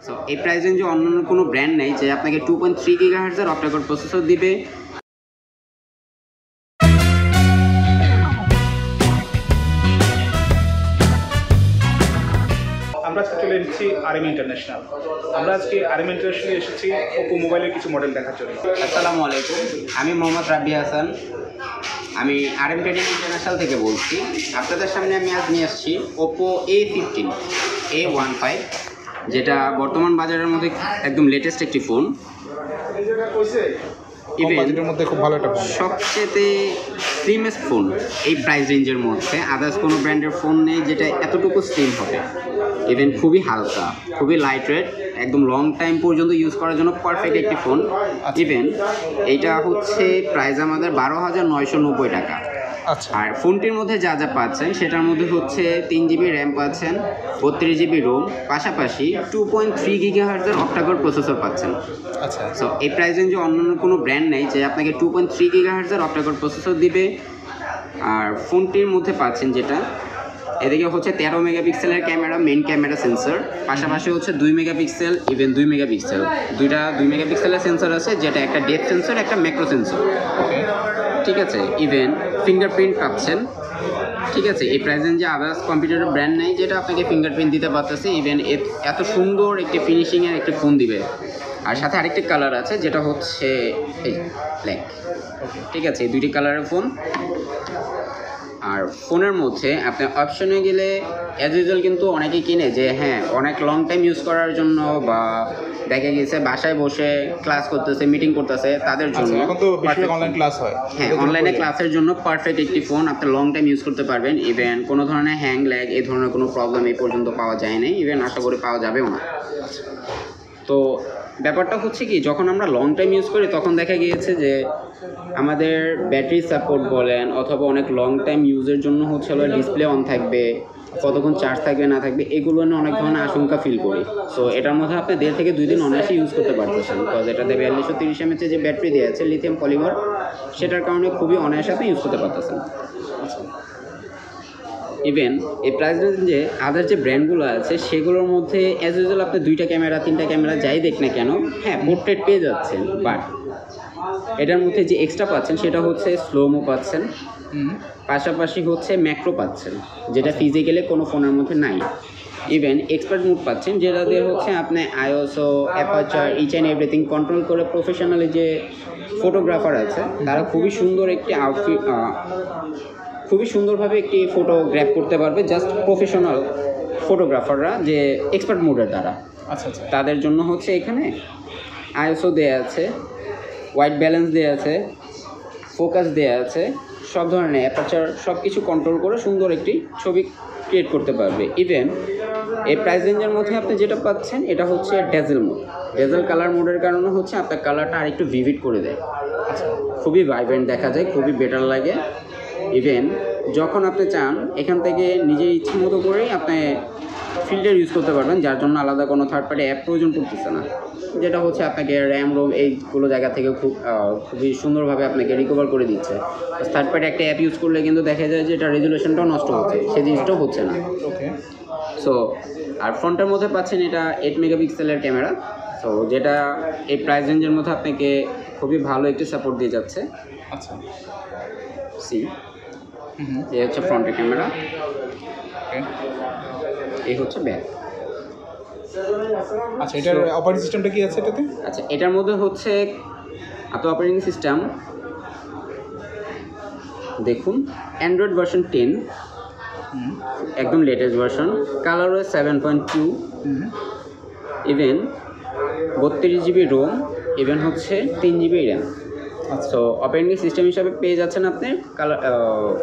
So এই price রেঞ্জে অন্যান্য কোনো ব্র্যান্ড নেই যে আপনাকে 2.3 গিগাহার্টজের অক্টা-কোর প্রসেসর দিবে। আমরা আজকে চলে এসেছি RM ইন্টারন্যাশনাল। আমরা আজকে RM ইন্টারন্যাশনালে এসেছি ওপো মোবাইলের কিছু মডেল দেখার জন্য। আসসালামু আলাইকুম, আমি মোহাম্মদ রাব্বি হাসান, আমি RM ইন্টারন্যাশনাল থেকে বলছি। আপনাদের সামনে আমি আজ নিয়ে আসছি ওপো A15 A15, যেটা বর্তমান বাজারের মধ্যে একদম লেটেস্ট একটি ফোন। বাজেটের মধ্যে খুব ভালো একটা ফোন, সবচেয়ে স্লিমেস্ট ফোন এই প্রাইস রেঞ্জের মধ্যে। আদার্স কোনো ব্র্যান্ডের ফোন নেই যেটা এতটুকু স্লিম হবে। ইভেন খুবই হালকা, খুবই লাইট ওয়েট, একদম লং টাইম পর্যন্ত ইউজ করার জন্য পারফেক্ট একটি ফোন। ইভেন এইটা হচ্ছে প্রাইস আমাদের 12,990 টাকা। আচ্ছা, আর ফোনটির মধ্যে যা যা পাচ্ছেন সেটার মধ্যে হচ্ছে 3 জিবি র্যাম পাচ্ছেন, 32 জিবি রোম, পাশাপাশি 2.3 গিগাহার্টজের অক্টা-কোর প্রসেসর পাচ্ছেন। আচ্ছা, সো এই প্রাইস রেঞ্জে অন্যান্য কোনো ব্র্যান্ড নেই যে আপনাকে 2.3 গিগাহার্টজের অক্টা-কোর প্রসেসর দিবে। আর ফোনটির মধ্যে পাচ্ছেন যেটা এদিকে হচ্ছে 13 মেগাপিক্সেলের ক্যামেরা, মেইন ক্যামেরা সেন্সর, পাশাপাশি হচ্ছে 2 মেগাপিক্সেল, ইভেন 2 মেগাপিক্সেল, দুইটা 2 মেগাপিক্সেলের সেন্সর আছে, যেটা একটা ডেপথ সেন্সর, একটা ম্যাক্রো সেন্সর। ঠিক আছে, ইভেন ফিঙ্গারপ্রিন্ট পাচ্ছেন। ঠিক আছে, এই প্রাইস রেঞ্জে আদার্স কম্পিউটারের ব্র্যান্ড নেই যেটা আপনাকে ফিঙ্গারপ্রিন্ট দিতে পারতেছে। ইভেন এত সুন্দর একটি ফিনিশিংয়ের একটি ফোন দিবে। আর সাথে আরেকটি কালার আছে যেটা হচ্ছে এই ব্ল্যাক। ঠিক আছে, এই দুইটি কালারের ফোন। আর ফোনের মধ্যে আপনি অপশনে গেলে অ্যাজ ইউজুয়াল কিন্তু অনেকেই কিনে যে হ্যাঁ অনেক লং টাইম ইউজ করার জন্য, বা দেখা গেছে বাসায় বসে ক্লাস করতেছে, মিটিং করতেছে, তাদের জন্য অনলাইন ক্লাস হয়। হ্যাঁ, অনলাইনে ক্লাসের জন্য পারফেক্ট একটি ফোন, আপনি লং টাইম ইউজ করতে পারবেন। ইভেন কোনো ধরনের হ্যাং ল্যাগ এই ধরনের কোনো প্রবলেম এই পর্যন্ত পাওয়া যায় না, ইভেন আশা করি পাওয়া যাবেও না। তো ব্যাপারটা হচ্ছে কি, যখন আমরা লং টাইম ইউজ করি তখন দেখা গিয়েছে যে আমাদের ব্যাটারি সাপোর্ট বলেন অথবা অনেক লং টাইম ইউজের জন্য হচ্ছে হলো ডিসপ্লে অন থাকবে, কতক্ষণ চার্জ থাকবে না থাকবে, এগুলো নিয়ে অনেক ধরনের আশঙ্কা ফিল করি। সো এটার মধ্যে আপনি 1.5 থেকে 2 দিন অনায়াসে ইউজ করতে পারতেছেন, বিকজ এটাতে 4230 mAh যে ব্যাটারি দেওয়া আছে লিথিয়াম পলিমার, সেটার কারণে খুবই অনায়াসে আপনি ইউজ করতে পারতেছেন। ইভেন এই প্রাইস রেঞ্জে আদার যে ব্র্যান্ডগুলো আছে সেগুলোর মধ্যে অ্যাজ ইউজুয়াল আপনি 2টা ক্যামেরা 3টা ক্যামেরা যাই দেখ না কেন, হ্যাঁ পোর্ট্রেট পেয়ে যাচ্ছেন, বাট এটার মধ্যে যে এক্সট্রা পাচ্ছেন সেটা হচ্ছে স্লোমো পাচ্ছেন, পাশাপাশি হচ্ছে ম্যাক্রো পাচ্ছেন, যেটা ফিজিক্যালি কোনো ফোনের মধ্যে নাই। ইভেন এক্সপার্ট মুড পাচ্ছেন, যেটা দিয়ে হচ্ছে আপনি ISO, aperture, each and everything control করে প্রফেশনালি যে ফটোগ্রাফার আছে তারা খুবই সুন্দর একটি আউটফিট, খুবই সুন্দরভাবে একটি ফটো গ্র্যাব করতে পারবে জাস্ট প্রফেশনাল ফটোগ্রাফাররা, যে এক্সপার্ট মোডের দ্বারা। আচ্ছা আচ্ছা, তাদের জন্য হচ্ছে এখানে আইএসও দেয়া আছে, হোয়াইট ব্যালেন্স দেয়া আছে, ফোকাস দেয়া আছে, সব ধরনের অ্যাপারচার সব কিছু কন্ট্রোল করে সুন্দর একটি ছবি ক্রিয়েট করতে পারবে। ইভেন এই প্রাইস রেঞ্জের মধ্যে আপনি যেটা পাচ্ছেন এটা হচ্ছে ডেজেল মোড। ডেজেল কালার মোডের কারণে হচ্ছে আপনার কালারটা আরেকটু ভিভিড করে দেয়, খুবই ভাইব্রেন্ট দেখা যায়, খুবই বেটার লাগে। ইভেন যখন আপনি চান এখান থেকে নিজের ইচ্ছে মতো করেই আপনি ফিল্টার ইউজ করতে পারবেন, যার জন্য আলাদা কোনো থার্ড পার্টি অ্যাপ প্রয়োজন পড়তেছে না, যেটা হচ্ছে আপনাকে র্যাম রোম এইগুলো জায়গা থেকে খুবই সুন্দরভাবে আপনাকে রিকভার করে দিচ্ছে। থার্ড পার্টি একটা অ্যাপ ইউজ করলে কিন্তু দেখা যায় যে এটা রেজুলেশনটাও নষ্ট হচ্ছে, সেই জিনিসটাও হচ্ছে না। ওকে, সো আর ফ্রন্টের মধ্যে পাচ্ছেন এটা 8 মেগাপিক্সেলের ক্যামেরা, সো যেটা এই প্রাইস রেঞ্জের মধ্যে আপনাকে খুবই ভালো একটি সাপোর্ট দিয়ে যাচ্ছে। আচ্ছা, এই হচ্ছে ফ্রন্টের ক্যামেরা, এই হচ্ছে ব্যাক। আচ্ছা, এটার অপারেটিং সিস্টেমটা কি আছে এটাতে? আচ্ছা, এটার মধ্যে হচ্ছে আপনার অপারেটিং সিস্টেম দেখুন, অ্যান্ড্রয়েড ভার্সন 10, একদম latest version, ColorOS 7.2, even 32 GB ROM, even হচ্ছে 3 GB RAM. So operating system হিসাবে পেয়ে যাচ্ছেন আপনি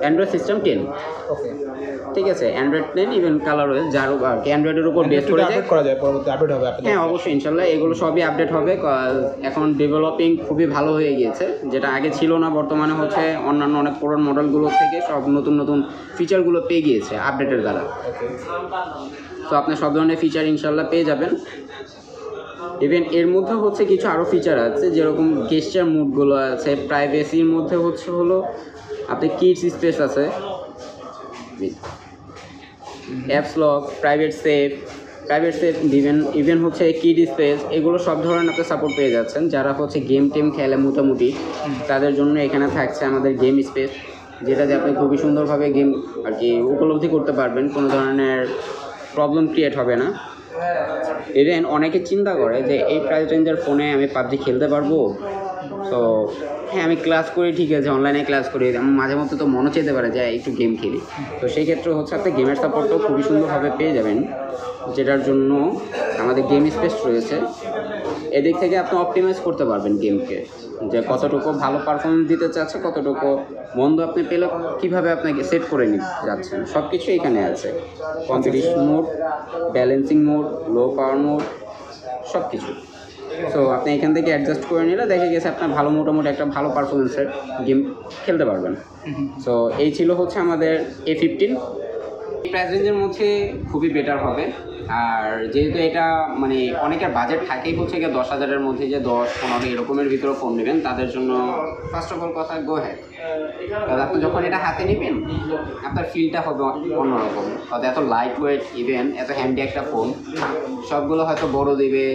অ্যান্ড্রয়েড সিস্টেম 10। ওকে, ঠিক আছে, অ্যান্ড্রয়েড 10 ইভেন ColorOS, যার অ্যান্ড্রয়েডের উপর বেস করে করা যায়, পরবর্তী আপডেট হবে। হ্যাঁ অবশ্যই, ইনশাল্লাহ এগুলো সবই আপডেট হবে। এখন ডেভেলপিং খুবই ভালো হয়ে গিয়েছে, যেটা আগে ছিল না। বর্তমানে হচ্ছে অন্যান্য অনেক পুরনো মডেলগুলো থেকে সব নতুন নতুন ফিচারগুলো পেয়ে গিয়েছে আপডেটের দ্বারা। তো আপনি সব ধরনের ফিচার ইনশাল্লাহ পেয়ে যাবেন। ইভেন এর মধ্যে হচ্ছে কিছু আরও ফিচার আছে, যেরকম গেস্টার মুডগুলো আছে, প্রাইভেসির মধ্যে হচ্ছে হলো আপনি কিডস স্পেস আছে, apps lock, private save, private set দিবেন, ইভেন হচ্ছে কিড স্পেস, এগুলো সব ধরনের আপনি সাপোর্ট পেয়ে যাচ্ছেন। যারা হচ্ছে গেম টেম খেলে মোটামুটি তাদের জন্য এখানে থাকছে আমাদের গেম স্পেস, যেটাতে আপনি খুবই সুন্দরভাবে গেম আর কি উপলব্ধি করতে পারবেন, কোনো ধরনের প্রবলেম ক্রিয়েট হবে না। ইভেন অনেকে চিন্তা করে যে এই প্রাইস রেঞ্জের ফোনে আমি পাবজি খেলতে পারবো। তো হ্যাঁ, আমি ক্লাস করি, ঠিক আছে, অনলাইনে ক্লাস করি, আমার মাঝে মধ্যে তো মনে চাইতে পারে যে একটু গেম খেলি। তো সেই ক্ষেত্রে হচ্ছে আপনি গেমের সাপোর্টটাও খুবই সুন্দরভাবে পেয়ে যাবেন, যেটার জন্য আমাদের গেম স্পেস রয়েছে। এদিক থেকে আপনি অপটিমাইজ করতে পারবেন গেমকে, যে কতটুকু ভালো পারফরমেন্স দিতে চাচ্ছে, কতটুকু মন্দ আপনি পেলে কীভাবে আপনাকে সেট করে নিতে যাচ্ছেন, সব কিছু এখানে আছে। কম্পিটিশন মোড, ব্যালেন্সিং মোড, লো পাওয়ার মোড, সব কিছু। সো আপনি এখান থেকে অ্যাডজাস্ট করে নিলে দেখে গেছে আপনার ভালো মোটামুটি একটা ভালো পারফরমেন্সের গেম খেলতে পারবেন। সো এই ছিল হচ্ছে আমাদের A15। প্রাইস রেঞ্জের মধ্যে খুবই বেটার হবে। আর যেহেতু এটা মানে অনেকের বাজেট থাকেই হচ্ছে গিয়ে 10,000-এর মধ্যে, যে 10-15 এরকমের ভিতরে ফোন নেবেন, তাদের জন্য ফার্স্ট অফ অল কথা গো হ্যাড। তাহলে আপনি যখন এটা হাতে নেবেন আপনার ফিলটা হবে অন্যরকম। হয়তো এত লাইট ওয়েট, ইভেন এত হ্যান্ডি একটা ফোন, সবগুলো হয়তো বড় দিবে,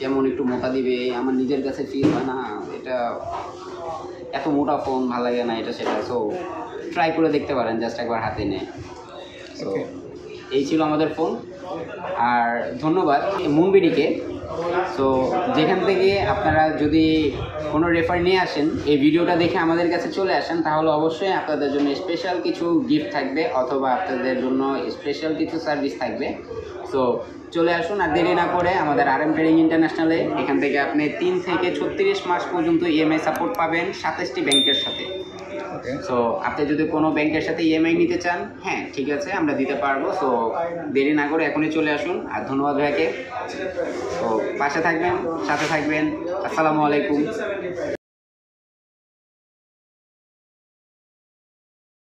যেমন একটু মোটা দিবে, আমার নিজের কাছে ফিল হয় না এটা এত মোটা ফোন ভালো লাগে না, এটা সেটা। সো ট্রাই করে দেখতে পারেন জাস্ট একবার হাতে নিয়ে। সো এই ছিল আমাদের ফোন। আর ধন্যবাদ মুনবিডিকে। সো যেখান থেকে আপনারা যদি কোনো রেফার নিয়ে আসেন, এই ভিডিওটা দেখে আমাদের কাছে চলে আসেন, তাহলে অবশ্যই আপনাদের জন্য স্পেশাল কিছু গিফট থাকবে, অথবা আপনাদের জন্য স্পেশাল কিছু সার্ভিস থাকবে। সো চলে আসুন, আর দেরি না করে আমাদের RM ট্রেডিং ইন্টারন্যাশনালে। এখান থেকে আপনি 3 থেকে 36 মাস পর্যন্ত EMI সাপোর্ট পাবেন 27টি ব্যাংকের সাথে। সো আপনি যদি কোনো ব্যাংকের সাথে EMI নিতে চান, হ্যাঁ ঠিক আছে, আমরা দিতে পারবো। সো দেরি না করে এখনই চলে আসুন। আর ধন্যবাদ ভাইকে। তো পাশে থাকবেন, সাথে থাকবেন। আসসালামু আলাইকুম।